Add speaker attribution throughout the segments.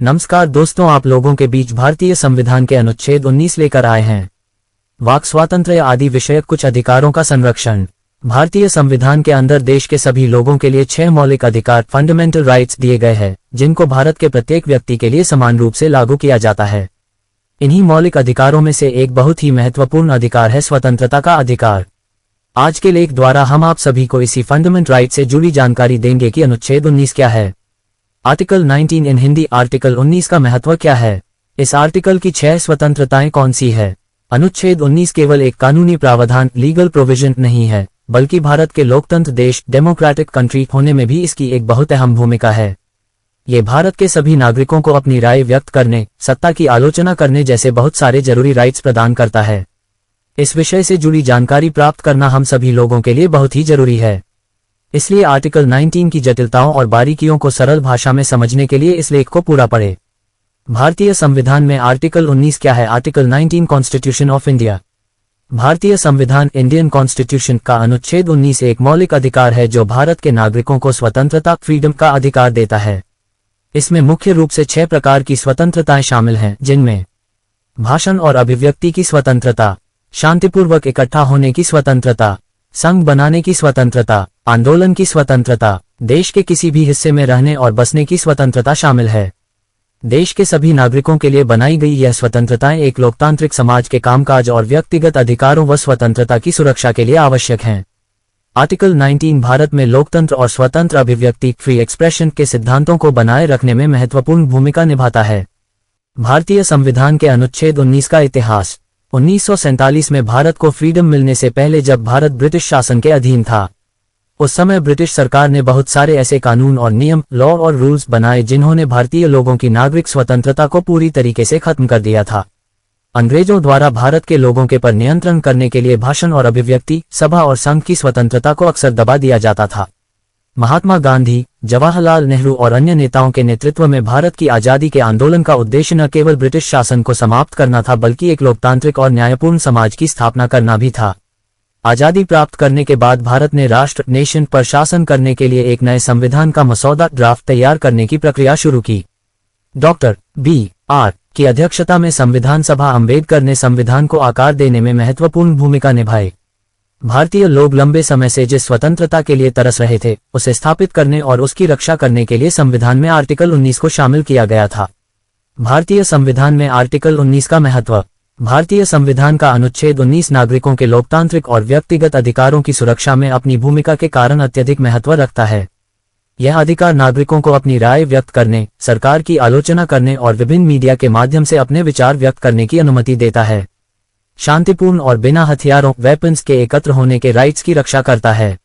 Speaker 1: नमस्कार दोस्तों, आप लोगों के बीच भारतीय संविधान के अनुच्छेद 19 लेकर आए हैं। वाक स्वातंत्र्य आदि विषयक कुछ अधिकारों का संरक्षण। भारतीय संविधान के अंदर देश के सभी लोगों के लिए 6 मौलिक अधिकार फंडामेंटल राइट्स दिए गए हैं, जिनको भारत के प्रत्येक व्यक्ति के लिए समान रूप से लागू किया जाता है। इन्हीं मौलिक अधिकारों में से एक बहुत ही महत्वपूर्ण अधिकार है स्वतंत्रता का अधिकार। आज के लेख द्वारा हम आप सभी को इसी फंडामेंटल राइट से जुड़ी जानकारी देंगे कि अनुच्छेद 19 क्या है। आर्टिकल 19 इन हिंदी। आर्टिकल 19 का महत्व क्या है? इस आर्टिकल की 6 स्वतंत्रताएं कौन सी है? अनुच्छेद 19 केवल एक कानूनी प्रावधान लीगल प्रोविजन नहीं है, बल्कि भारत के लोकतंत्र देश डेमोक्रेटिक कंट्री होने में भी इसकी एक बहुत अहम भूमिका है। ये भारत के सभी नागरिकों को अपनी राय व्यक्त करने, सत्ता की आलोचना करने जैसे बहुत सारे जरूरी राइट्स प्रदान करता है। इस विषय से जुड़ी जानकारी प्राप्त करना हम सभी लोगों के लिए बहुत ही जरूरी है। इसलिए आर्टिकल 19 की जटिलताओं और बारीकियों को सरल भाषा में समझने के लिए इस लेख को पूरा पढ़ें। भारतीय संविधान में आर्टिकल 19 क्या है? Article 19 constitution of India. भारतीय संविधान इंडियन कॉन्स्टिट्यूशन का अनुच्छेद 19 एक मौलिक अधिकार है जो भारत के नागरिकों को स्वतंत्रता फ्रीडम का अधिकार देता है। इसमें मुख्य रूप से 6 प्रकार की स्वतंत्रताएं शामिल हैं, जिनमें भाषण और अभिव्यक्ति की स्वतंत्रता, शांतिपूर्वक इकट्ठा होने की स्वतंत्रता, संघ बनाने की स्वतंत्रता, आंदोलन की स्वतंत्रता, देश के किसी भी हिस्से में रहने और बसने की स्वतंत्रता शामिल है। देश के सभी नागरिकों के लिए बनाई गई यह स्वतंत्रताएं एक लोकतांत्रिक समाज के कामकाज और व्यक्तिगत अधिकारों व स्वतंत्रता की सुरक्षा के लिए आवश्यक हैं। आर्टिकल 19 भारत में लोकतंत्र और स्वतंत्र अभिव्यक्ति फ्री एक्सप्रेशन के सिद्धांतों को बनाए रखने में महत्वपूर्ण भूमिका निभाता है। भारतीय संविधान के अनुच्छेद 19 का इतिहास। 1947 में भारत को फ्रीडम मिलने से पहले जब भारत ब्रिटिश शासन के अधीन था, उस समय ब्रिटिश सरकार ने बहुत सारे ऐसे कानून और नियम, लॉ और रूल्स बनाए जिन्होंने भारतीय लोगों की नागरिक स्वतंत्रता को पूरी तरीके से खत्म कर दिया था। अंग्रेजों द्वारा भारत के लोगों के पर नियंत्रण करने के लिए भाषण और अभिव्यक्ति, सभा और संघ की स्वतंत्रता को अक्सर दबा दिया जाता था। महात्मा गांधी, जवाहरलाल नेहरू और अन्य नेताओं के नेतृत्व में भारत की आजादी के आंदोलन का उद्देश्य न केवल ब्रिटिश शासन को समाप्त करना था, बल्कि एक लोकतांत्रिक और न्यायपूर्ण समाज की स्थापना करना भी था। आजादी प्राप्त करने के बाद भारत ने राष्ट्र नेशन पर शासन करने के लिए एक नए संविधान का मसौदा ड्राफ्ट तैयार करने की प्रक्रिया शुरू की। Doctor B.R. की अध्यक्षता में संविधान सभा अम्बेडकर ने संविधान को आकार देने में महत्वपूर्ण भूमिका निभाई। भारतीय लोग लंबे समय से जिस स्वतंत्रता के लिए तरस रहे थे, उसे स्थापित करने और उसकी रक्षा करने के लिए संविधान में आर्टिकल 19 को शामिल किया गया था। भारतीय संविधान में आर्टिकल 19 का महत्व। भारतीय संविधान का अनुच्छेद 19 नागरिकों के लोकतांत्रिक और व्यक्तिगत अधिकारों की सुरक्षा में अपनी भूमिका के कारण अत्यधिक महत्व रखता है। यह अधिकार नागरिकों को अपनी राय व्यक्त करने, सरकार की आलोचना करने और विभिन्न मीडिया के माध्यम से अपने विचार व्यक्त करने की अनुमति देता है। शांतिपूर्ण और बिना हथियारों वेपन्स के एकत्र होने के राइट्स की रक्षा करता है।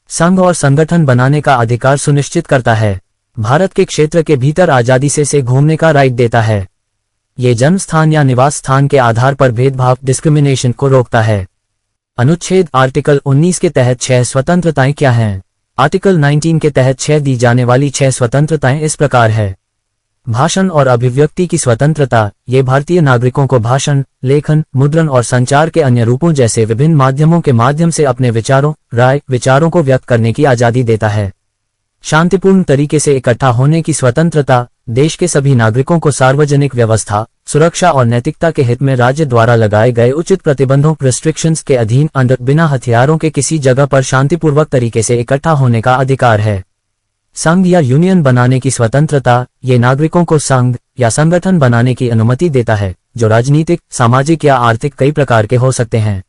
Speaker 1: संघ और संगठन बनाने का अधिकार सुनिश्चित करता है। भारत के क्षेत्र के भीतर आजादी से घूमने का राइट देता है। ये जन्म स्थान या निवास स्थान के आधार पर भेदभाव डिस्क्रिमिनेशन को रोकता है। अनुच्छेद आर्टिकल 19 के तहत 6 स्वतंत्रताएं क्या हैं? आर्टिकल 19 के तहत 6 दी जाने वाली 6 स्वतंत्रताएं इस प्रकार है। भाषण और अभिव्यक्ति की स्वतंत्रता। ये भारतीय नागरिकों को भाषण, लेखन, मुद्रण और संचार के अन्य रूपों जैसे विभिन्न माध्यमों के माध्यम से अपने विचारों को व्यक्त करने की आजादी देता है। शांतिपूर्ण तरीके से इकट्ठा होने की स्वतंत्रता। देश के सभी नागरिकों को सार्वजनिक व्यवस्था, सुरक्षा और नैतिकता के हित में राज्य द्वारा लगाए गए उचित प्रतिबंधों रिस्ट्रिक्शंस के अधीन अंडर बिना हथियारों के किसी जगह पर शांतिपूर्वक तरीके से इकट्ठा होने का अधिकार है। संघ या यूनियन बनाने की स्वतंत्रता। ये नागरिकों को संघ या संगठन बनाने की अनुमति देता है, जो राजनीतिक, सामाजिक या आर्थिक कई प्रकार के हो सकते हैं।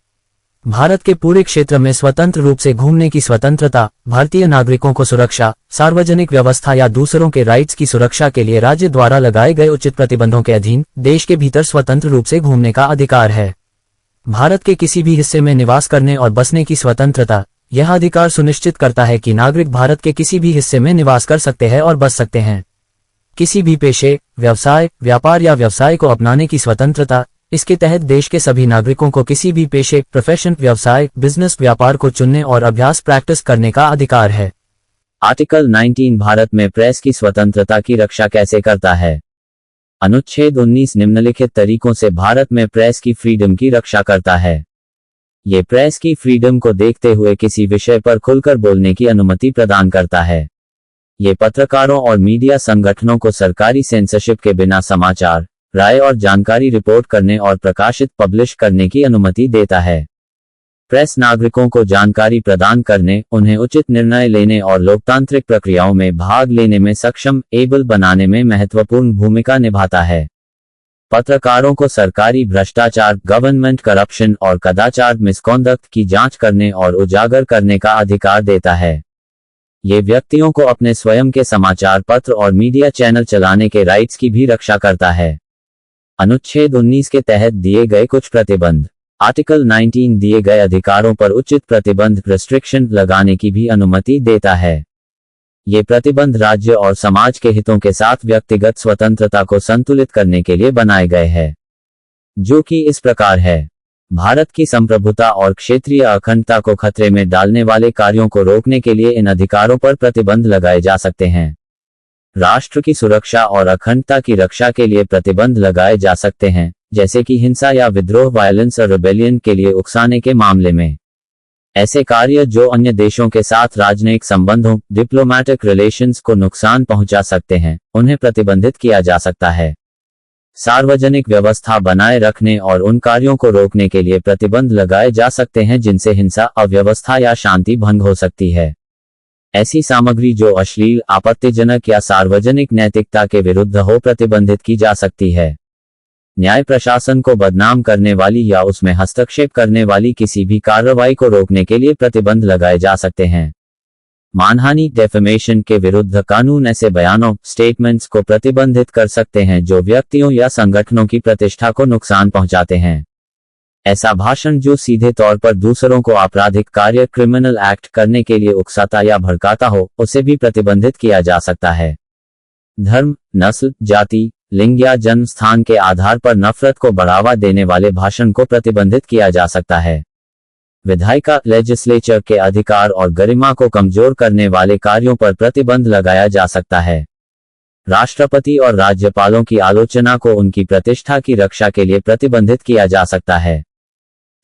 Speaker 1: भारत के पूरे क्षेत्र में स्वतंत्र रूप से घूमने की स्वतंत्रता। भारतीय नागरिकों को सुरक्षा, सार्वजनिक व्यवस्था या दूसरों के राइट्स की सुरक्षा के लिए राज्य द्वारा लगाए गए उचित प्रतिबंधों के अधीन देश के भीतर स्वतंत्र रूप से घूमने का अधिकार है। भारत के किसी भी हिस्से में निवास करने और बसने की स्वतंत्रता। यह अधिकार सुनिश्चित करता है कि नागरिक भारत के किसी भी हिस्से में निवास कर सकते हैं और बस सकते हैं। किसी भी पेशे, व्यवसाय, व्यापार या व्यवसाय को अपनाने की स्वतंत्रता। इसके तहत देश के सभी नागरिकों को किसी भी पेशे, प्रोफेशन, व्यवसाय, बिजनेस, व्यापार को चुनने और अभ्यास प्रैक्टिस करने का अधिकार है।
Speaker 2: आर्टिकल 19 भारत में प्रेस की स्वतंत्रता की रक्षा कैसे करता है? अनुच्छेद 19 निम्नलिखित तरीकों से भारत में प्रेस की फ्रीडम की रक्षा करता है। ये प्रेस की फ्रीडम को देखते हुए किसी विषय पर खुलकर बोलने की अनुमति प्रदान करता है। ये पत्रकारों और मीडिया संगठनों को सरकारी सेंसरशिप के बिना समाचार, राय और जानकारी रिपोर्ट करने और प्रकाशित पब्लिश करने की अनुमति देता है। प्रेस नागरिकों को जानकारी प्रदान करने, उन्हें उचित निर्णय लेने और लोकतांत्रिक प्रक्रियाओं में भाग लेने में सक्षम एबल बनाने में महत्वपूर्ण भूमिका निभाता है। पत्रकारों को सरकारी भ्रष्टाचार, गवर्नमेंट करप्शन और कदाचार मिसकॉन्डक्ट की जांच करने और उजागर करने का अधिकार देता है। ये व्यक्तियों को अपने स्वयं के समाचार पत्र और मीडिया चैनल चलाने के राइट्स की भी रक्षा करता है। अनुच्छेद 19 के तहत दिए गए कुछ प्रतिबंध। आर्टिकल 19 दिए गए अधिकारों पर उचित प्रतिबंध रिस्ट्रिक्शन लगाने की भी अनुमति देता है। ये प्रतिबंध राज्य और समाज के हितों के साथ व्यक्तिगत स्वतंत्रता को संतुलित करने के लिए बनाए गए हैं, जो कि इस प्रकार है। भारत की संप्रभुता और क्षेत्रीय अखंडता को खतरे में डालने वाले कार्यों को रोकने के लिए इन अधिकारों पर प्रतिबंध लगाए जा सकते हैं। राष्ट्र की सुरक्षा और अखंडता की रक्षा के लिए प्रतिबंध लगाए जा सकते हैं, जैसे कि हिंसा या विद्रोह, वायलेंस और रिबेलियन के लिए उकसाने के मामले में। ऐसे कार्य जो अन्य देशों के साथ राजनयिक संबंधों, डिप्लोमैटिक रिलेशंस को नुकसान पहुंचा सकते हैं, उन्हें प्रतिबंधित किया जा सकता है। सार्वजनिक व्यवस्था बनाए रखने और उन कार्यों को रोकने के लिए प्रतिबंध लगाए जा सकते हैं जिनसे हिंसा, अव्यवस्था या शांति भंग हो सकती है। ऐसी सामग्री जो अश्लील, आपत्तिजनक या सार्वजनिक नैतिकता के विरुद्ध हो प्रतिबंधित की जा सकती है। न्याय प्रशासन को बदनाम करने वाली या उसमें हस्तक्षेप करने वाली किसी भी कार्रवाई को रोकने के लिए प्रतिबंध लगाए जा सकते हैं। मानहानि, डेफेमेशन के विरुद्ध कानून ऐसे बयानों, स्टेटमेंट्स को प्रतिबंधित कर सकते हैं जो व्यक्तियों या संगठनों की प्रतिष्ठा को नुकसान पहुंचाते हैं। ऐसा भाषण जो सीधे तौर पर दूसरों को आपराधिक कार्य, क्रिमिनल एक्ट करने के लिए उकसाता या भड़काता हो, उसे भी प्रतिबंधित किया जा सकता है। धर्म, नस्ल, जाति, लिंग या जन्म स्थान के आधार पर नफरत को बढ़ावा देने वाले भाषण को प्रतिबंधित किया जा सकता है। विधायिका, लेजिस्लेचर के अधिकार और गरिमा को कमजोर करने वाले कार्यों पर प्रतिबंध लगाया जा सकता है। राष्ट्रपति और राज्यपालों की आलोचना को उनकी प्रतिष्ठा की रक्षा के लिए प्रतिबंधित किया जा सकता है।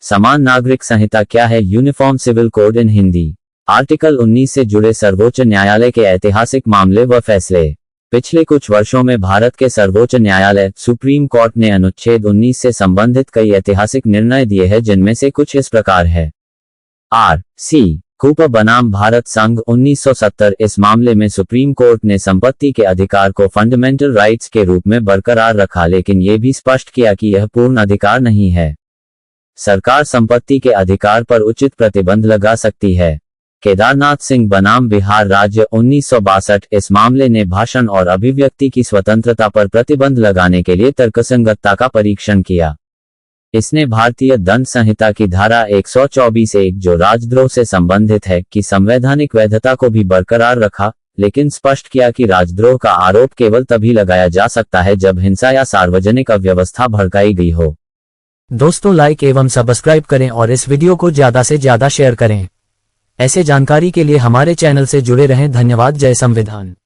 Speaker 2: समान नागरिक संहिता क्या है? यूनिफॉर्म सिविल कोड इन हिंदी। आर्टिकल 19 से जुड़े सर्वोच्च न्यायालय के ऐतिहासिक मामले व फैसले। पिछले कुछ वर्षों में भारत के सर्वोच्च न्यायालय, सुप्रीम कोर्ट ने अनुच्छेद 19 से संबंधित कई ऐतिहासिक निर्णय दिए हैं, जिनमें से कुछ इस प्रकार है। R.C. कूपर बनाम भारत संघ 1970। इस मामले में सुप्रीम कोर्ट ने संपत्ति के अधिकार को फंडामेंटल राइट्स के रूप में बरकरार रखा, लेकिन यह भी स्पष्ट किया कि यह पूर्ण अधिकार नहीं है। सरकार संपत्ति के अधिकार पर उचित प्रतिबंध लगा सकती है। केदारनाथ सिंह बनाम बिहार राज्य 1962। इस मामले ने भाषण और अभिव्यक्ति की स्वतंत्रता पर प्रतिबंध लगाने के लिए तर्कसंगतता का परीक्षण किया। इसने भारतीय दंड संहिता की धारा 124(1) जो राजद्रोह से संबंधित है, की संवैधानिक वैधता को भी बरकरार रखा, लेकिन स्पष्ट किया कि राजद्रोह का आरोप केवल तभी लगाया जा सकता है जब हिंसा या सार्वजनिक अव्यवस्था भड़काई गई हो।
Speaker 1: दोस्तों, लाइक एवं सब्सक्राइब करें और इस वीडियो को ज्यादा से ज्यादा शेयर करें। ऐसे जानकारी के लिए हमारे चैनल से जुड़े रहें। धन्यवाद। जय संविधान।